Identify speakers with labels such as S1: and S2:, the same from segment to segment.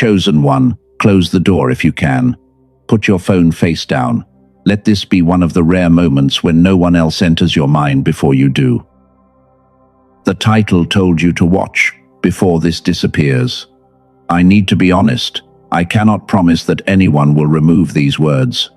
S1: Chosen one, close the door if you can. Put your phone face down. Let this be one of the rare moments when no one else enters your mind before you do. The title told you to watch before this disappears. I need to be honest. I cannot promise that anyone will remove these words.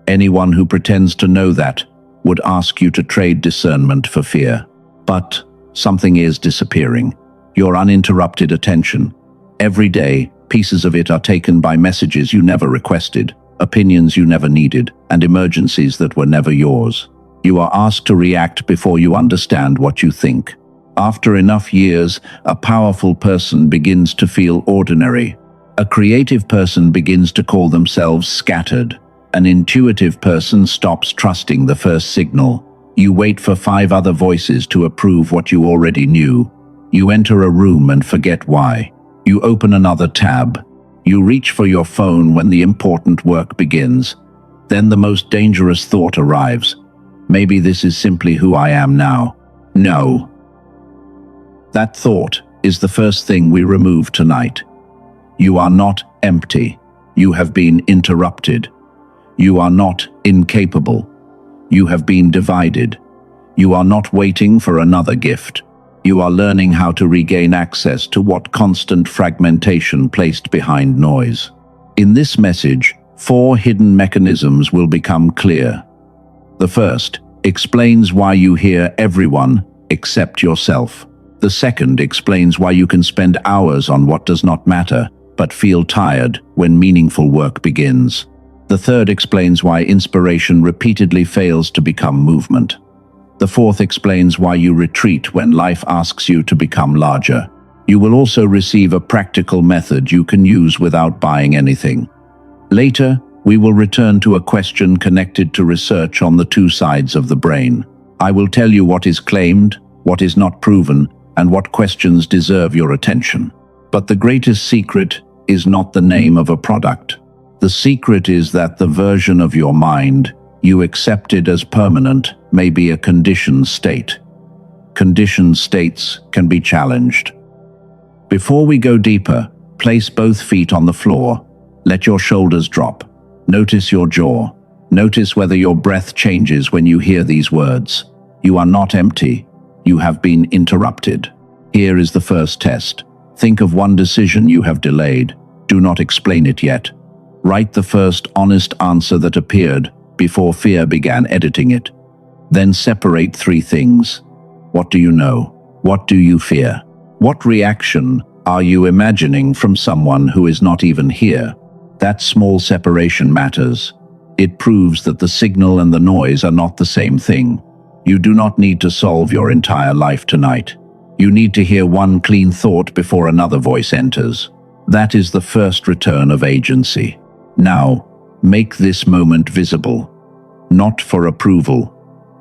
S1: Anyone who pretends to know that would ask you to trade discernment for fear. But something is disappearing. Your uninterrupted attention. Every day, pieces of it are taken by messages you never requested, opinions you never needed, and emergencies that were never yours. You are asked to react before you understand what you think. After enough years, a powerful person begins to feel ordinary. A creative person begins to call themselves scattered. An intuitive person stops trusting the first signal. You wait for 5 other voices to approve what you already knew. You enter a room and forget why. You open another tab. You reach for your phone when the important work begins. Then the most dangerous thought arrives. Maybe this is simply who I am now. No. That thought is the first thing we remove tonight. You are not empty. You have been interrupted. You are not incapable. You have been divided. You are not waiting for another gift. You are learning how to regain access to what constant fragmentation placed behind noise. In this message, 4 hidden mechanisms will become clear. The first explains why you hear everyone except yourself. The second explains why you can spend hours on what does not matter, but feel tired when meaningful work begins. The third explains why inspiration repeatedly fails to become movement. The fourth explains why you retreat when life asks you to become larger. You will also receive a practical method you can use without buying anything. Later, we will return to a question connected to research on the 2 sides of the brain. I will tell you what is claimed, what is not proven, and what questions deserve your attention. But the greatest secret is not the name of a product. The secret is that the version of your mind you accepted as permanent may be a conditioned state. Conditioned states can be challenged. Before we go deeper, place both feet on the floor. Let your shoulders drop. Notice your jaw. Notice whether your breath changes when you hear these words. You are not empty. You have been interrupted. Here is the first test. Think of one decision you have delayed. Do not explain it yet. Write the first honest answer that appeared before fear began editing it. Then separate 3 things. What do you know? What do you fear? What reaction are you imagining from someone who is not even here? That small separation matters. It proves that the signal and the noise are not the same thing. You do not need to solve your entire life tonight. You need to hear one clean thought before another voice enters. That is the first return of agency. Now, make this moment visible. Not for approval,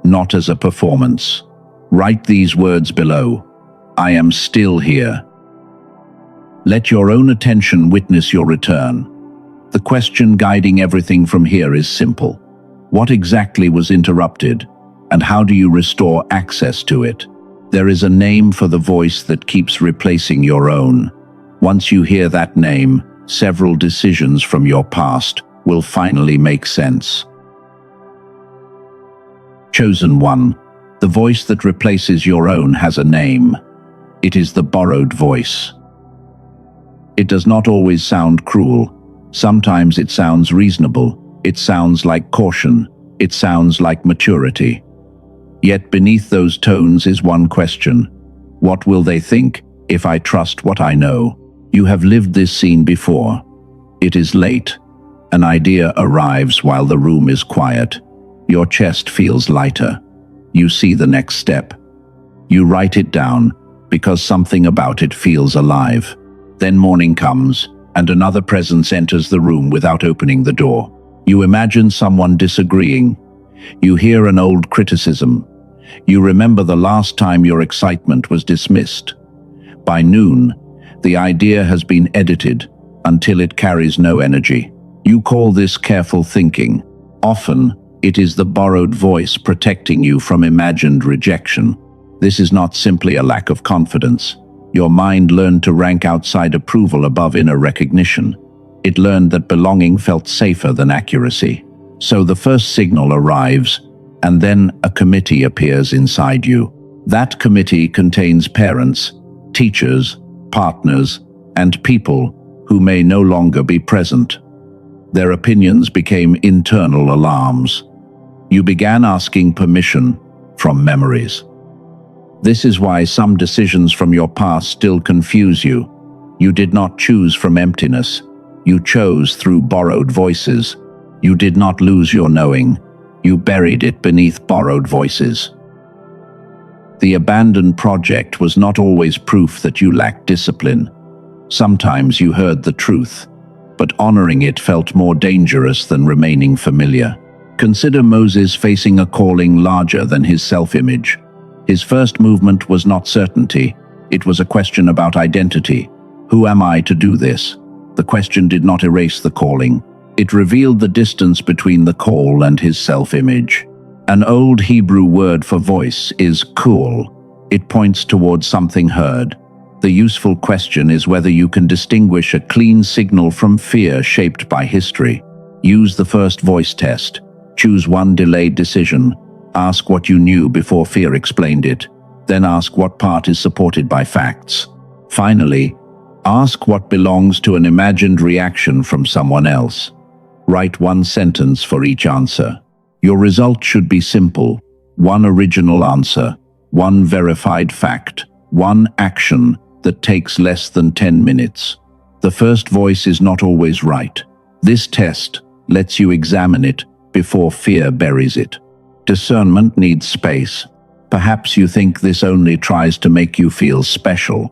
S1: not as a performance. Write these words below. I am still here. Let your own attention witness your return. The question guiding everything from here is simple. What exactly was interrupted, and how do you restore access to it? There is a name for the voice that keeps replacing your own. Once you hear that name, several decisions from your past will finally make sense. Chosen one, the voice that replaces your own has a name. It is the borrowed voice. It does not always sound cruel. Sometimes it sounds reasonable. It sounds like caution. It sounds like maturity. Yet beneath those tones is one question. What will they think if I trust what I know? You have lived this scene before. It is late. An idea arrives while the room is quiet. Your chest feels lighter. You see the next step. You write it down because something about it feels alive. Then morning comes, and another presence enters the room without opening the door. You imagine someone disagreeing. You hear an old criticism. You remember the last time your excitement was dismissed. By noon, the idea has been edited until it carries no energy. You call this careful thinking. Often, it is the borrowed voice protecting you from imagined rejection. This is not simply a lack of confidence. Your mind learned to rank outside approval above inner recognition. It learned that belonging felt safer than accuracy. So the first signal arrives, and then a committee appears inside you. That committee contains parents, teachers, partners, and people who may no longer be present. Their opinions became internal alarms. You began asking permission from memories. This is why some decisions from your past still confuse you. You did not choose from emptiness. You chose through borrowed voices. You did not lose your knowing. You buried it beneath borrowed voices. The abandoned project was not always proof that you lacked discipline. Sometimes you heard the truth, but honoring it felt more dangerous than remaining familiar. Consider Moses facing a calling larger than his self-image. His first movement was not certainty. It was a question about identity. Who am I to do this? The question did not erase the calling. It revealed the distance between the call and his self-image. An old Hebrew word for voice is kul. It points towards something heard. The useful question is whether you can distinguish a clean signal from fear shaped by history. Use the first voice test. Choose one delayed decision. Ask what you knew before fear explained it. Then ask what part is supported by facts. Finally, ask what belongs to an imagined reaction from someone else. Write one sentence for each answer. Your result should be simple. One original answer, one verified fact, one action that takes less than 10 minutes. The first voice is not always right. This test lets you examine it before fear buries it. Discernment needs space. Perhaps you think this only tries to make you feel special.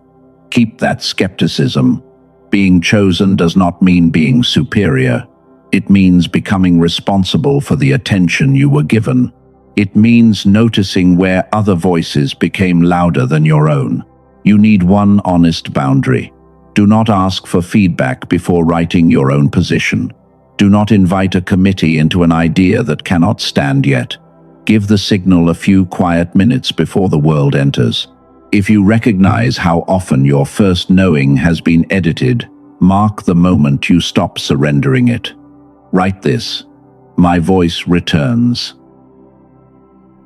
S1: Keep that skepticism. Being chosen does not mean being superior. It means becoming responsible for the attention you were given. It means noticing where other voices became louder than your own. You need one honest boundary. Do not ask for feedback before writing your own position. Do not invite a committee into an idea that cannot stand yet. Give the signal a few quiet minutes before the world enters. If you recognize how often your first knowing has been edited, mark the moment you stop surrendering it. Write this: my voice returns.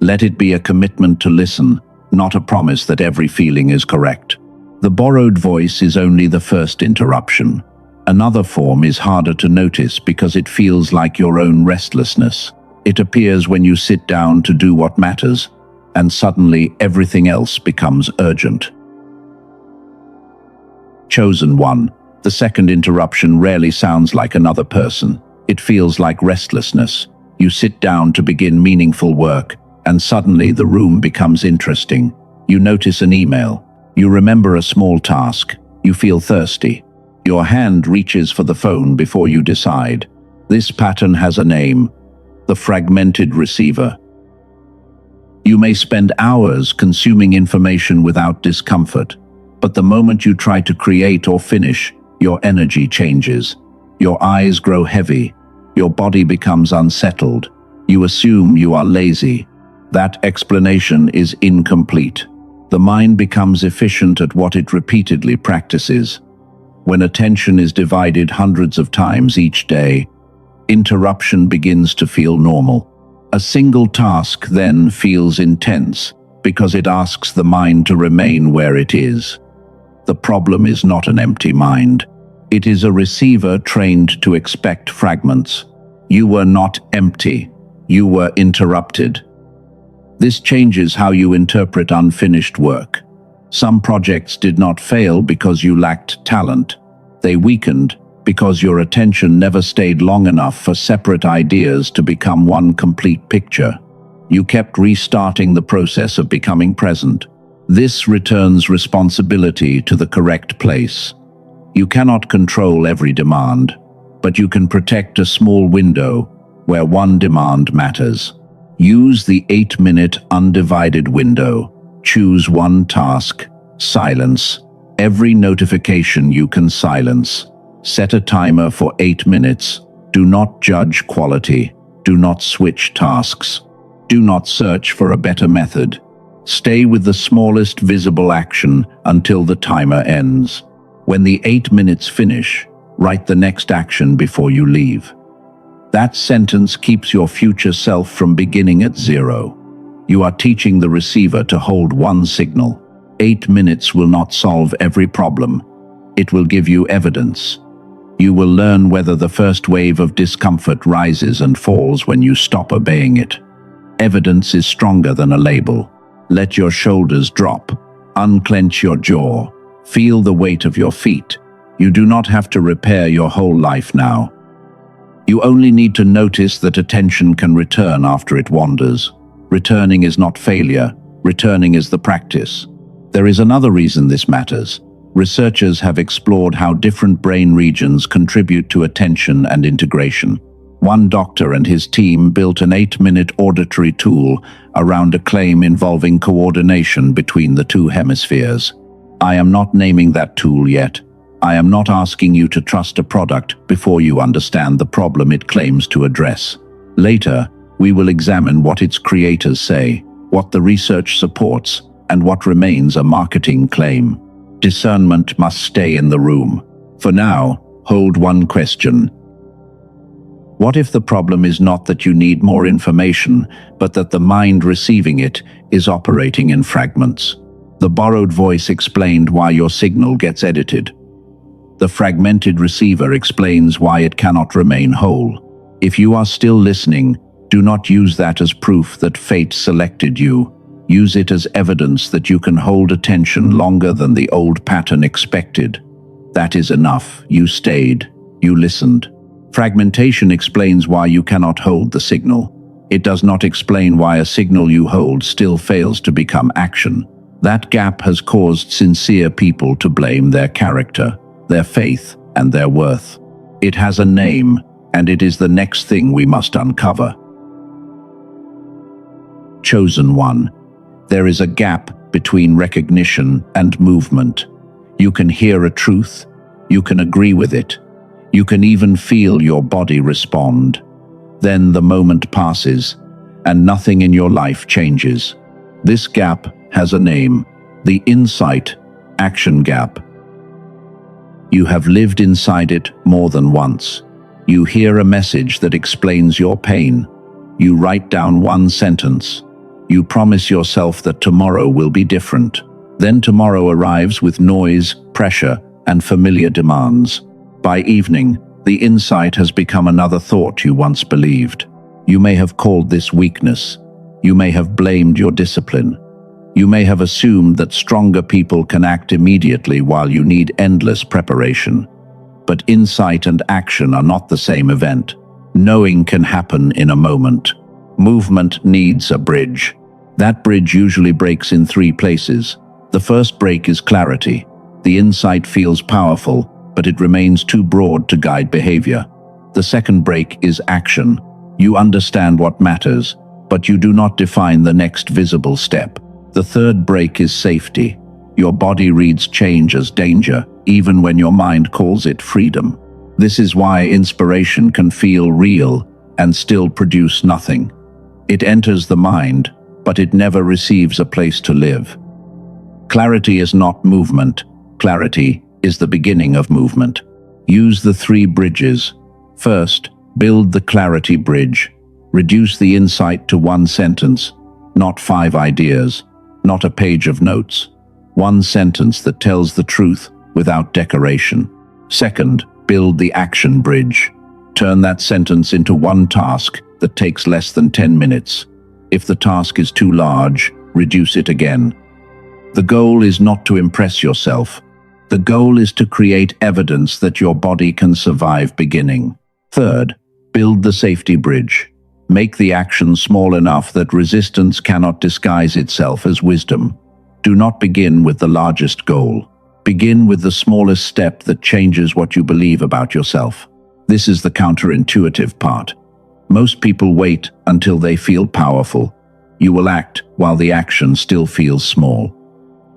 S1: Let it be a commitment to listen, not a promise that every feeling is correct. The borrowed voice is only the first interruption. Another form is harder to notice because it feels like your own restlessness. It appears when you sit down to do what matters, and suddenly everything else becomes urgent. Chosen one. The second interruption rarely sounds like another person. It feels like restlessness. You sit down to begin meaningful work, and suddenly the room becomes interesting. You notice an email. You remember a small task. You feel thirsty. Your hand reaches for the phone before you decide. This pattern has a name: the fragmented receiver. You may spend hours consuming information without discomfort, but the moment you try to create or finish, your energy changes. Your eyes grow heavy. Your body becomes unsettled. You assume you are lazy. That explanation is incomplete. The mind becomes efficient at what it repeatedly practices. When attention is divided hundreds of times each day, interruption begins to feel normal. A single task then feels intense because it asks the mind to remain where it is. The problem is not an empty mind. It is a receiver trained to expect fragments. You were not empty. You were interrupted. This changes how you interpret unfinished work. Some projects did not fail because you lacked talent. They weakened because your attention never stayed long enough for separate ideas to become one complete picture. You kept restarting the process of becoming present. This returns responsibility to the correct place. You cannot control every demand, but you can protect a small window where one demand matters. Use the 8-minute undivided window. Choose one task. Silence. Every notification you can silence. Set a timer for 8 minutes. Do not judge quality. Do not switch tasks. Do not search for a better method. Stay with the smallest visible action until the timer ends. When the 8 minutes finish, write the next action before you leave. That sentence keeps your future self from beginning at 0. You are teaching the receiver to hold one signal. 8 minutes will not solve every problem. It will give you evidence. You will learn whether the first wave of discomfort rises and falls when you stop obeying it. Evidence is stronger than a label. Let your shoulders drop. Unclench your jaw. Feel the weight of your feet. You do not have to repair your whole life now. You only need to notice that attention can return after it wanders. Returning is not failure. Returning is the practice. There is another reason this matters. Researchers have explored how different brain regions contribute to attention and integration. One doctor and his team built an 8-minute auditory tool around a claim involving coordination between the two hemispheres. I am not naming that tool yet. I am not asking you to trust a product before you understand the problem it claims to address. Later, we will examine what its creators say, what the research supports, and what remains a marketing claim. Discernment must stay in the room. For now, hold one question. What if the problem is not that you need more information, but that the mind receiving it is operating in fragments? The borrowed voice explained why your signal gets edited. The fragmented receiver explains why it cannot remain whole. If you are still listening, do not use that as proof that fate selected you. Use it as evidence that you can hold attention longer than the old pattern expected. That is enough. You stayed. You listened. Fragmentation explains why you cannot hold the signal. It does not explain why a signal you hold still fails to become action. That gap has caused sincere people to blame their character, their faith, and their worth. It has a name, and it is the next thing we must uncover. Chosen one. There is a gap between recognition and movement. You can hear a truth. You can agree with it. You can even feel your body respond. Then the moment passes, and nothing in your life changes. This gap has a name, the insight action gap. You have lived inside it more than once. You hear a message that explains your pain. You write down one sentence. You promise yourself that tomorrow will be different. Then tomorrow arrives with noise, pressure, and familiar demands. By evening, the insight has become another thought you once believed. You may have called this weakness. You may have blamed your discipline. You may have assumed that stronger people can act immediately while you need endless preparation. But insight and action are not the same event. Knowing can happen in a moment. Movement needs a bridge. That bridge usually breaks in 3 places. The first break is clarity. The insight feels powerful, but it remains too broad to guide behavior. The second break is action. You understand what matters, but you do not define the next visible step. The third break is safety. Your body reads change as danger, even when your mind calls it freedom. This is why inspiration can feel real and still produce nothing. It enters the mind, but it never receives a place to live. Clarity is not movement. Clarity is the beginning of movement. Use the 3 bridges. First, build the clarity bridge. Reduce the insight to 1 sentence, not 5 ideas, not a page of notes. 1 sentence that tells the truth without decoration. Second, build the action bridge. Turn that sentence into 1 task that takes less than 10 minutes. If the task is too large, reduce it again. The goal is not to impress yourself. The goal is to create evidence that your body can survive beginning. Third, build the safety bridge. Make the action small enough that resistance cannot disguise itself as wisdom. Do not begin with the largest goal. Begin with the smallest step that changes what you believe about yourself. This is the counterintuitive part. Most people wait until they feel powerful. You will act while the action still feels small.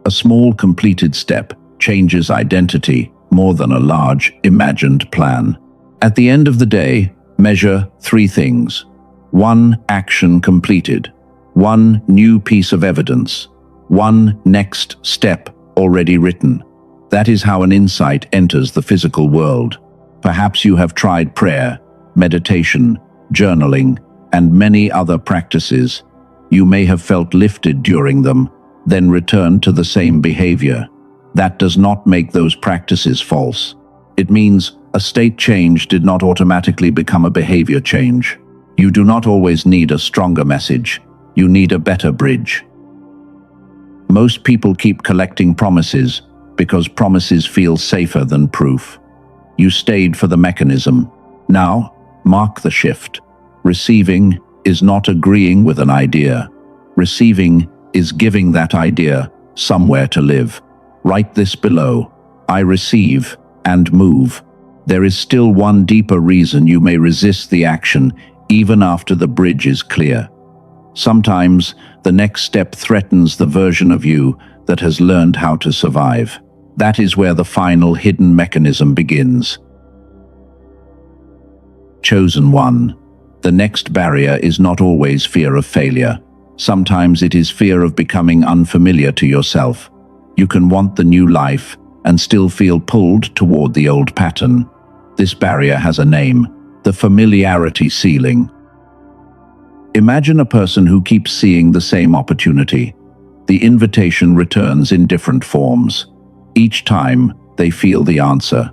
S1: A small completed step changes identity more than a large imagined plan. At the end of the day, measure 3 things. 1 action completed. 1 new piece of evidence. One next step already written. That is how an insight enters the physical world. Perhaps you have tried prayer, meditation, journaling, and many other practices. You may have felt lifted during them, then returned to the same behavior. That does not make those practices false. It means a state change did not automatically become a behavior change. You do not always need a stronger message. You need a better bridge. Most people keep collecting promises because promises feel safer than proof. You stayed for the mechanism. Now, mark the shift. Receiving is not agreeing with an idea. Receiving is giving that idea somewhere to live. Write this below. I receive and move. There is still one deeper reason you may resist the action even after the bridge is clear. Sometimes the next step threatens the version of you that has learned how to survive. That is where the final hidden mechanism begins. Chosen one. The next barrier is not always fear of failure. Sometimes it is fear of becoming unfamiliar to yourself. You can want the new life and still feel pulled toward the old pattern. This barrier has a name: the familiarity ceiling. Imagine a person who keeps seeing the same opportunity. The invitation returns in different forms. Each time, they feel the answer.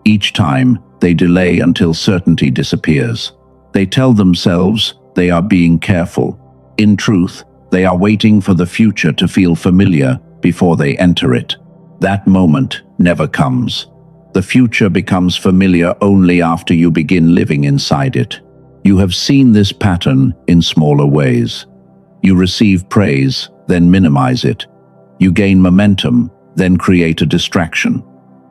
S1: Each time, they delay until certainty disappears. They tell themselves they are being careful. In truth, they are waiting for the future to feel familiar before they enter it. That moment never comes. The future becomes familiar only after you begin living inside it. You have seen this pattern in smaller ways. You receive praise, then minimize it. You gain momentum, then create a distraction.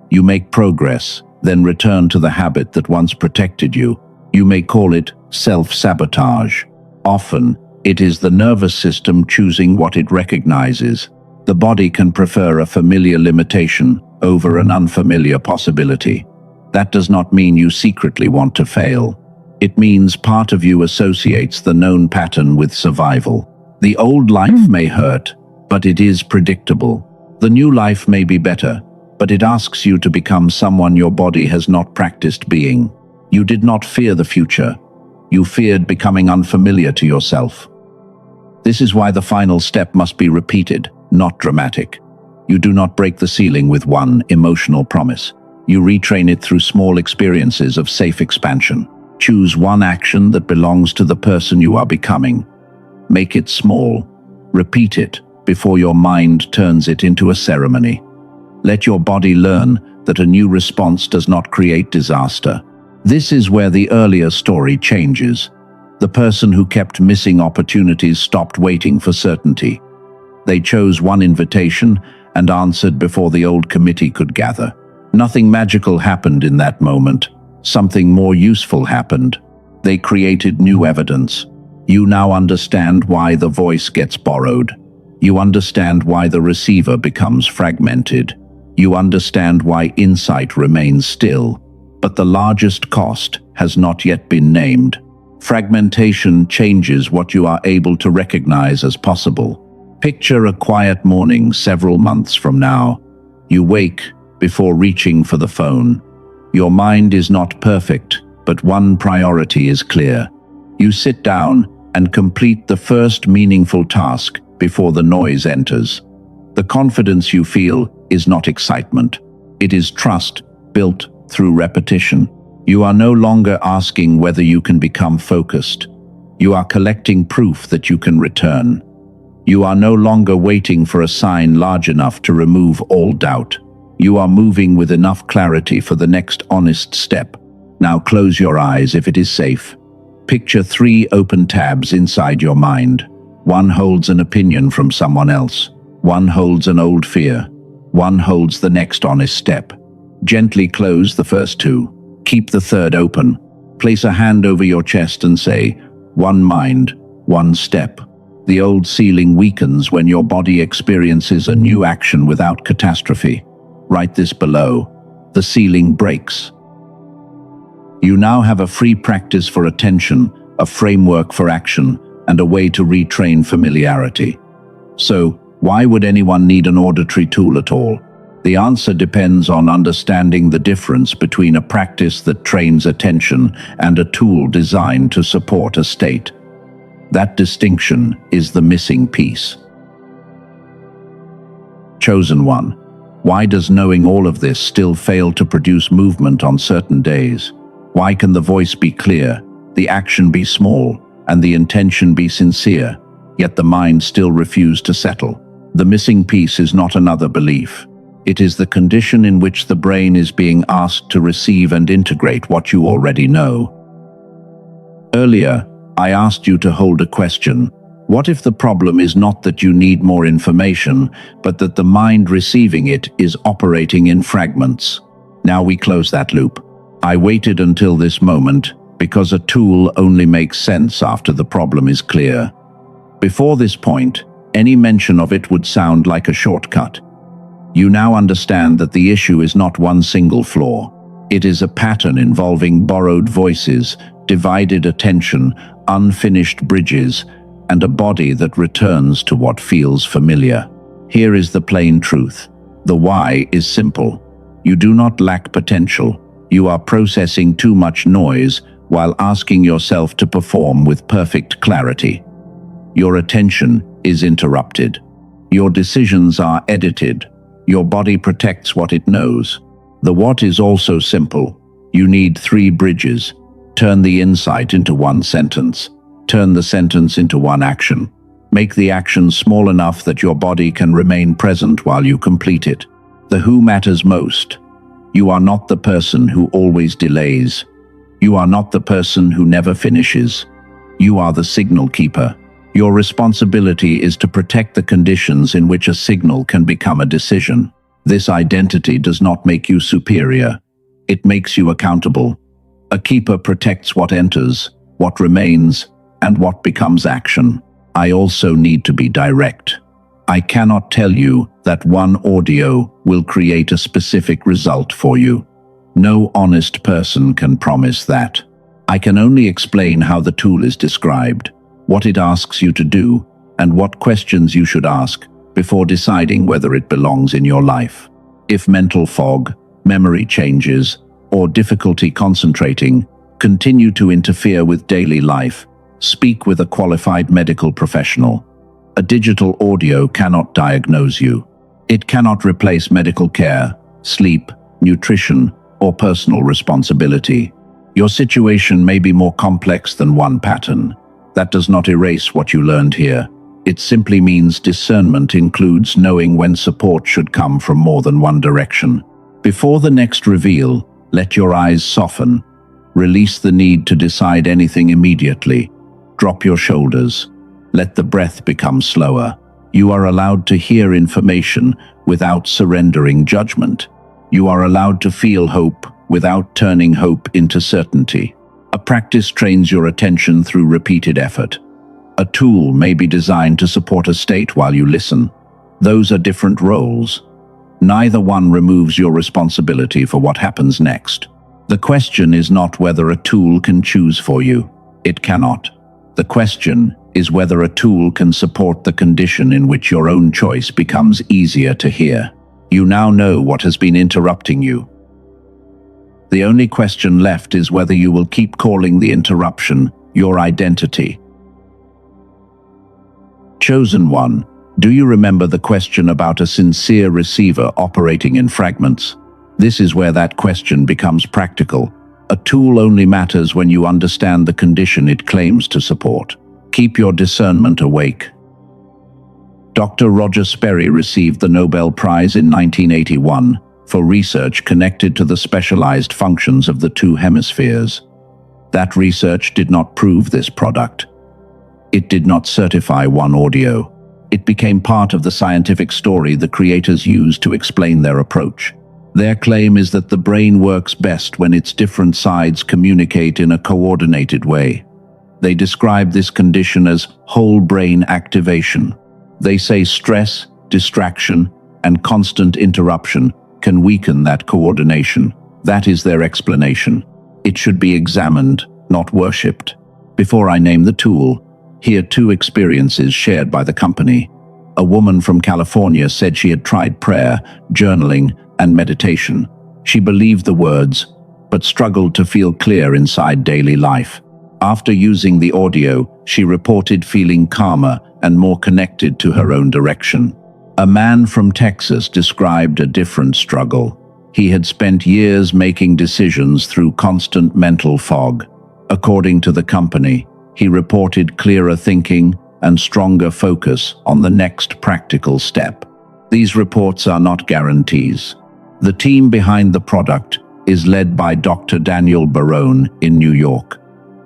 S1: You make progress, then return to the habit that once protected you. You may call it self-sabotage. Often, it is the nervous system choosing what it recognizes. The body can prefer a familiar limitation over an unfamiliar possibility. That does not mean you secretly want to fail. It means part of you associates the known pattern with survival. The old life may hurt, but it is predictable. The new life may be better, but it asks you to become someone your body has not practiced being. You did not fear the future. You feared becoming unfamiliar to yourself. This is why the final step must be repeated, not dramatic. You do not break the ceiling with one emotional promise. You retrain it through small experiences of safe expansion. Choose one action that belongs to the person you are becoming. Make it small. Repeat it before your mind turns it into a ceremony. Let your body learn that a new response does not create disaster. This is where the earlier story changes. The person who kept missing opportunities stopped waiting for certainty. They chose one invitation and answered before the old committee could gather. Nothing magical happened in that moment. Something more useful happened. They created new evidence. You now understand why the voice gets borrowed. You understand why the receiver becomes fragmented. You understand why insight remains still. But the largest cost has not yet been named. Fragmentation changes what you are able to recognize as possible. Picture a quiet morning several months from now. You wake before reaching for the phone. Your mind is not perfect, but one priority is clear. You sit down and complete the first meaningful task before the noise enters. The confidence you feel is not excitement. It is trust built through repetition. You are no longer asking whether you can become focused. You are collecting proof that you can return. You are no longer waiting for a sign large enough to remove all doubt. You are moving with enough clarity for the next honest step. Now close your eyes if it is safe. Picture 3 open tabs inside your mind. One holds an opinion from someone else. One holds an old fear. One holds the next honest step. Gently close the first 2. Keep the third open. Place a hand over your chest and say, one mind, one step. The old ceiling weakens when your body experiences a new action without catastrophe. Write this below. The ceiling breaks. You now have a free practice for attention, a framework for action, and a way to retrain familiarity. So, Why would anyone need an auditory tool at all? The answer depends on understanding the difference between a practice that trains attention and a tool designed to support a state. That distinction is the missing piece. Chosen one. Why does knowing all of this still fail to produce movement on certain days? Why can the voice be clear, the action be small, and the intention be sincere, yet the mind still refuse to settle? The missing piece is not another belief. It is the condition in which the brain is being asked to receive and integrate what you already know. Earlier, I asked you to hold a question. What if the problem is not that you need more information, but that the mind receiving it is operating in fragments? Now we close that loop. I waited until this moment because a tool only makes sense after the problem is clear. Before this point, any mention of it would sound like a shortcut. You now understand that the issue is not one single flaw. It is a pattern involving borrowed voices, divided attention, unfinished bridges, and a body that returns to what feels familiar. Here is the plain truth. The why is simple. You do not lack potential. You are processing too much noise while asking yourself to perform with perfect clarity. Your attention is interrupted. Your decisions are edited. Your body protects what it knows. The what is also simple. You need 3 bridges. Turn the insight into one sentence. Turn the sentence into one action. Make the action small enough that your body can remain present while you complete it. The who matters most. You are not the person who always delays. You are not the person who never finishes. You are the signal keeper. Your responsibility is to protect the conditions in which a signal can become a decision. This identity does not make you superior. It makes you accountable. A keeper protects what enters, what remains, and what becomes action. I also need to be direct. I cannot tell you that one audio will create a specific result for you. No honest person can promise that. I can only explain how the tool is described, what it asks you to do, and what questions you should ask before deciding whether it belongs in your life. If mental fog, memory changes, or difficulty concentrating continue to interfere with daily life, speak with a qualified medical professional. A digital audio cannot diagnose you. It cannot replace medical care, sleep, nutrition, or personal responsibility. Your situation may be more complex than one pattern. That does not erase what you learned here. It simply means discernment includes knowing when support should come from more than one direction. Before the next reveal, let your eyes soften. Release the need to decide anything immediately. Drop your shoulders. Let the breath become slower. You are allowed to hear information without surrendering judgment. You are allowed to feel hope without turning hope into certainty. A practice trains your attention through repeated effort. A tool may be designed to support a state while you listen. Those are different roles. Neither one removes your responsibility for what happens next. The question is not whether a tool can choose for you. It cannot. The question is whether a tool can support the condition in which your own choice becomes easier to hear. You now know what has been interrupting you. The only question left is whether you will keep calling the interruption your identity. Chosen one, do you remember the question about a sincere receiver operating in fragments? This is where that question becomes practical. A tool only matters when you understand the condition it claims to support. Keep your discernment awake. Dr. Roger Sperry received the Nobel Prize in 1981 for research connected to the specialized functions of the 2 hemispheres. That research did not prove this product. It did not certify one audio. It became part of the scientific story the creators used to explain their approach. Their claim is that the brain works best when its different sides communicate in a coordinated way. They describe this condition as whole brain activation. They say stress, distraction, and constant interruption can weaken that coordination. That is their explanation. It should be examined, not worshipped. Before I name the tool, here 2 experiences shared by the company. A woman from California said she had tried prayer, journaling, and meditation. She believed the words, but struggled to feel clear inside daily life. After using the audio, she reported feeling calmer and more connected to her own direction. A man from Texas described a different struggle. He had spent years making decisions through constant mental fog. According to the company, he reported clearer thinking and stronger focus on the next practical step. These reports are not guarantees. The team behind the product is led by Dr. Daniel Barone in New York.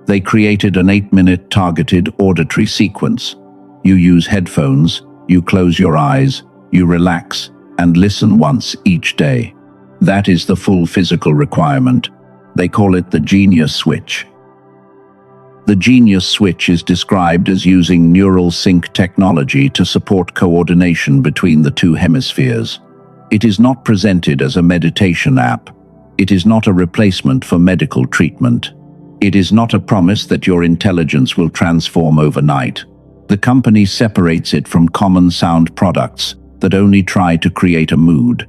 S1: They created an 8-minute targeted auditory sequence. You use headphones, you close your eyes, you relax, and listen once each day. That is the full physical requirement. They call it the Genius Switch. The Genius Switch is described as using neural sync technology to support coordination between the two hemispheres. It is not presented as a meditation app. It is not a replacement for medical treatment. It is not a promise that your intelligence will transform overnight. The company separates it from common sound products that only try to create a mood.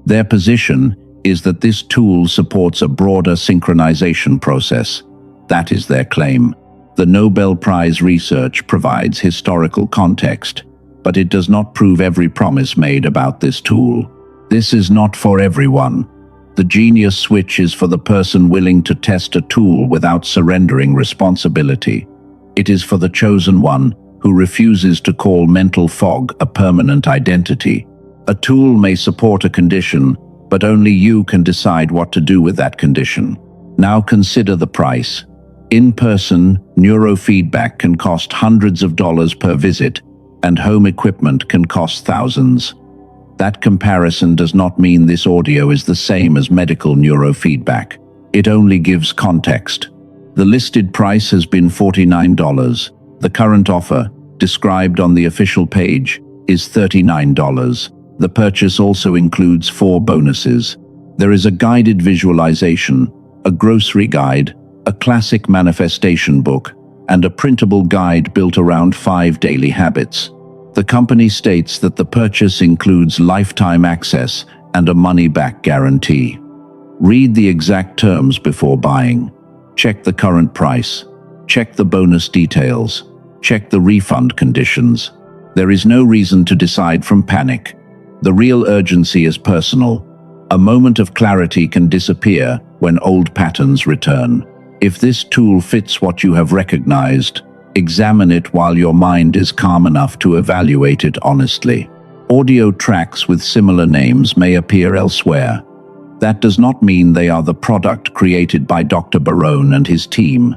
S1: Their position is that this tool supports a broader synchronization process. That is their claim. The Nobel Prize research provides historical context, but it does not prove every promise made about this tool. This is not for everyone. The Genius Switch is for the person willing to test a tool without surrendering responsibility. It is for the chosen one who refuses to call mental fog a permanent identity. A tool may support a condition, but only you can decide what to do with that condition. Now consider the price. In-person neurofeedback can cost hundreds of dollars per visit, and home equipment can cost thousands. That comparison does not mean this audio is the same as medical neurofeedback. It only gives context. The listed price has been $49. The current offer, described on the official page, is $39. The purchase also includes 4 bonuses. There is a guided visualization, a grocery guide, a classic manifestation book, and a printable guide built around 5 daily habits. The company states that the purchase includes lifetime access and a money-back guarantee. Read the exact terms before buying. Check the current price. Check the bonus details. Check the refund conditions. There is no reason to decide from panic. The real urgency is personal. A moment of clarity can disappear when old patterns return. If this tool fits what you have recognized, examine it while your mind is calm enough to evaluate it honestly. Audio tracks with similar names may appear elsewhere. That does not mean they are the product created by Dr. Barone and his team.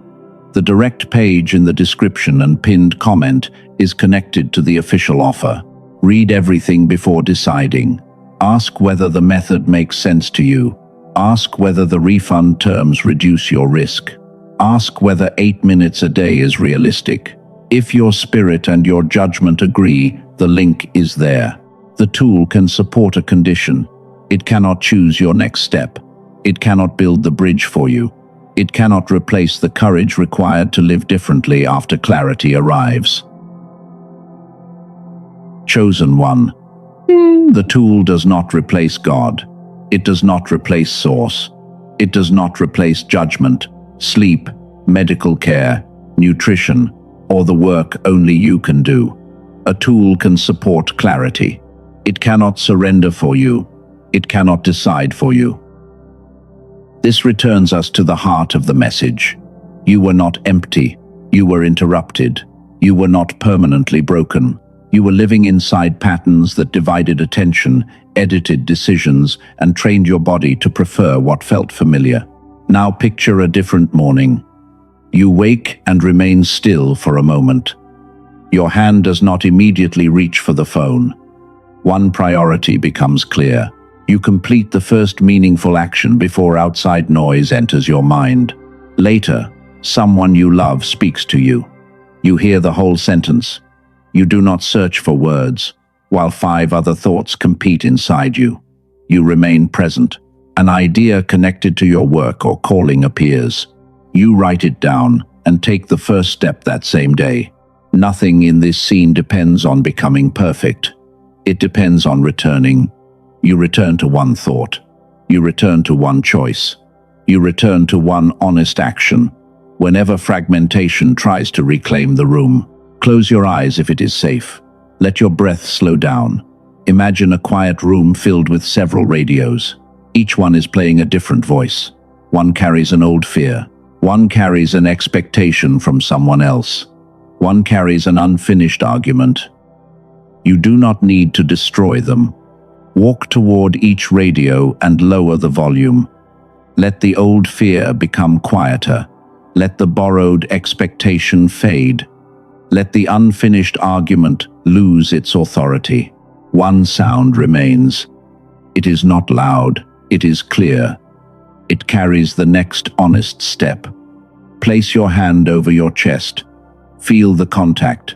S1: The direct page in the description and pinned comment is connected to the official offer. Read everything before deciding. Ask whether the method makes sense to you. Ask whether the refund terms reduce your risk. Ask whether 8 minutes a day is realistic. If your spirit and your judgment agree, the link is there. The tool can support a condition. It cannot choose your next step. It cannot build the bridge for you. It cannot replace the courage required to live differently after clarity arrives. Chosen one. The tool does not replace God. It does not replace Source. It does not replace judgment, sleep, medical care, nutrition, or the work only you can do. A tool can support clarity. It cannot surrender for you. It cannot decide for you. This returns us to the heart of the message. You were not empty. You were interrupted. You were not permanently broken. You were living inside patterns that divided attention, edited decisions, and trained your body to prefer what felt familiar. Now picture a different morning. You wake and remain still for a moment. Your hand does not immediately reach for the phone. One priority becomes clear. You complete the first meaningful action before outside noise enters your mind. Later, someone you love speaks to you. You hear the whole sentence. You do not search for words, while 5 other thoughts compete inside you. You remain present. An idea connected to your work or calling appears. You write it down and take the first step that same day. Nothing in this scene depends on becoming perfect. It depends on returning. You return to one thought. You return to one choice. You return to one honest action. Whenever fragmentation tries to reclaim the room, close your eyes if it is safe. Let your breath slow down. Imagine a quiet room filled with several radios. Each one is playing a different voice. One carries an old fear. One carries an expectation from someone else. One carries an unfinished argument. You do not need to destroy them. Walk toward each radio and lower the volume. Let the old fear become quieter. Let the borrowed expectation fade. Let the unfinished argument lose its authority. One sound remains. It is not loud, it is clear. It carries the next honest step. Place your hand over your chest. Feel the contact.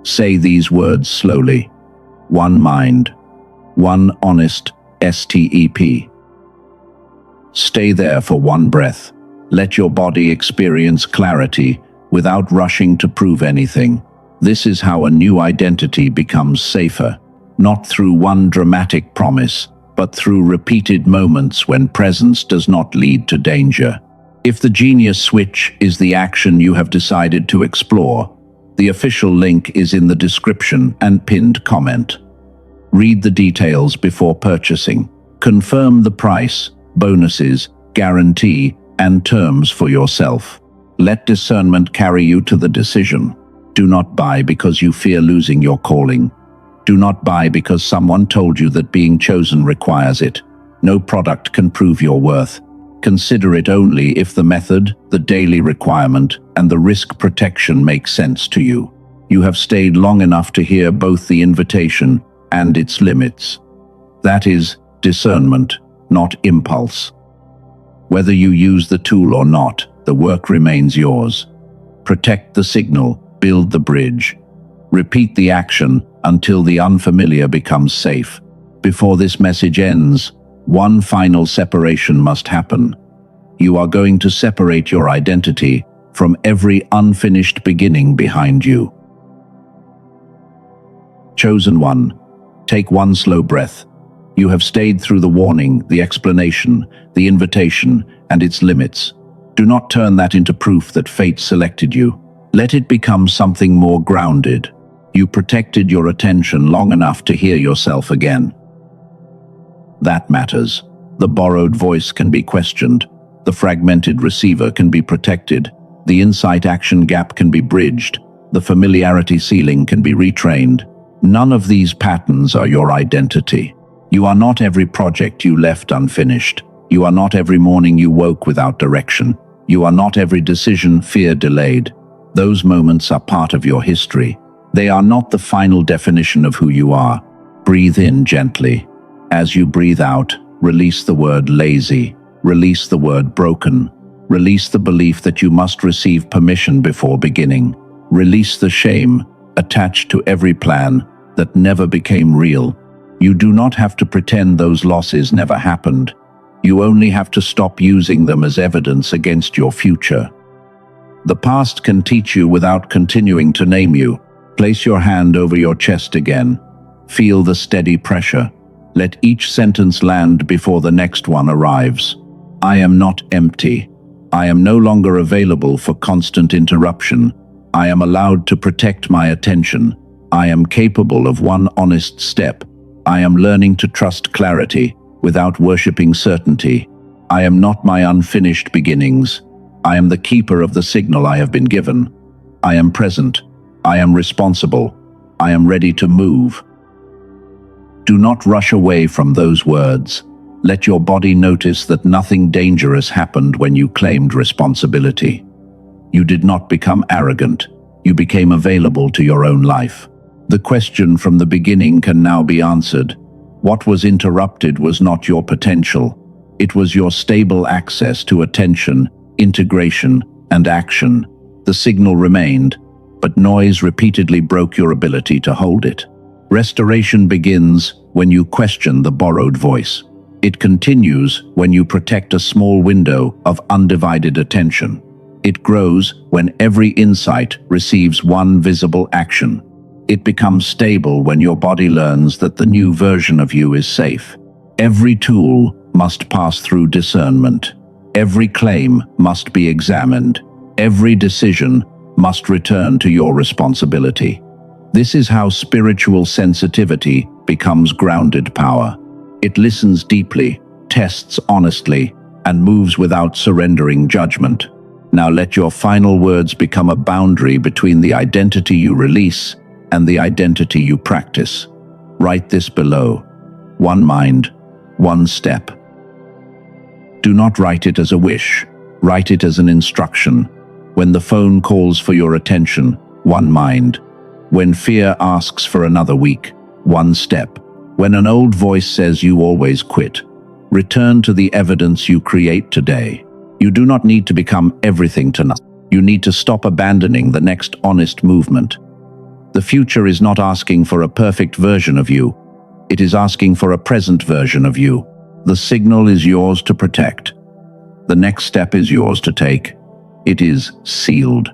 S1: Say these words slowly. One mind. One honest STEP. Stay there for one breath. Let your body experience clarity without rushing to prove anything. This is how a new identity becomes safer, not through one dramatic promise, but through repeated moments when presence does not lead to danger. If the genius switch is the action you have decided to explore, the official link is in the description and pinned comment. Read the details before purchasing. Confirm the price, bonuses, guarantee, and terms for yourself. Let discernment carry you to the decision. Do not buy because you fear losing your calling. Do not buy because someone told you that being chosen requires it. No product can prove your worth. Consider it only if the method, the daily requirement, and the risk protection make sense to you. You have stayed long enough to hear both the invitation and its limits. That is discernment, not impulse. Whether you use the tool or not, the work remains yours. Protect the signal, build the bridge. Repeat the action until the unfamiliar becomes safe. Before this message ends, one final separation must happen. You are going to separate your identity from every unfinished beginning behind you. Chosen one, take one slow breath. You have stayed through the warning, the explanation, the invitation, and its limits. Do not turn that into proof that fate selected you. Let it become something more grounded. You protected your attention long enough to hear yourself again. That matters. The borrowed voice can be questioned. The fragmented receiver can be protected. The insight-action gap can be bridged. The familiarity ceiling can be retrained. None of these patterns are your identity. You are not every project you left unfinished. You are not every morning you woke without direction. You are not every decision fear delayed. Those moments are part of your history. They are not the final definition of who you are. Breathe in gently. As you breathe out, release the word lazy. Release the word broken. Release the belief that you must receive permission before beginning. Release the shame attached to every plan that never became real. You do not have to pretend those losses never happened. You only have to stop using them as evidence against your future. The past can teach you without continuing to name you. Place your hand over your chest again. Feel the steady pressure. Let each sentence land before the next one arrives. I am not empty. I am no longer available for constant interruption. I am allowed to protect my attention. I am capable of one honest step. I am learning to trust clarity without worshipping certainty. I am not my unfinished beginnings. I am the keeper of the signal I have been given. I am present. I am responsible. I am ready to move. Do not rush away from those words. Let your body notice that nothing dangerous happened when you claimed responsibility. You did not become arrogant. You became available to your own life. The question from the beginning can now be answered. What was interrupted was not your potential. It was your stable access to attention, integration, and action. The signal remained, but noise repeatedly broke your ability to hold it. Restoration begins when you question the borrowed voice. It continues when you protect a small window of undivided attention. It grows when every insight receives one visible action. It becomes stable when your body learns that the new version of you is safe. Every tool must pass through discernment. Every claim must be examined. Every decision must return to your responsibility. This is how spiritual sensitivity becomes grounded power. It listens deeply, tests honestly, and moves without surrendering judgment. Now let your final words become a boundary between the identity you release and the identity you practice. Write this below. One mind, one step. Do not write it as a wish. Write it as an instruction. When the phone calls for your attention, one mind. When fear asks for another week, one step. When an old voice says you always quit, return to the evidence you create today. You do not need to become everything to nothing. You need to stop abandoning the next honest movement. The future is not asking for a perfect version of you. It is asking for a present version of you. The signal is yours to protect. The next step is yours to take. It is sealed.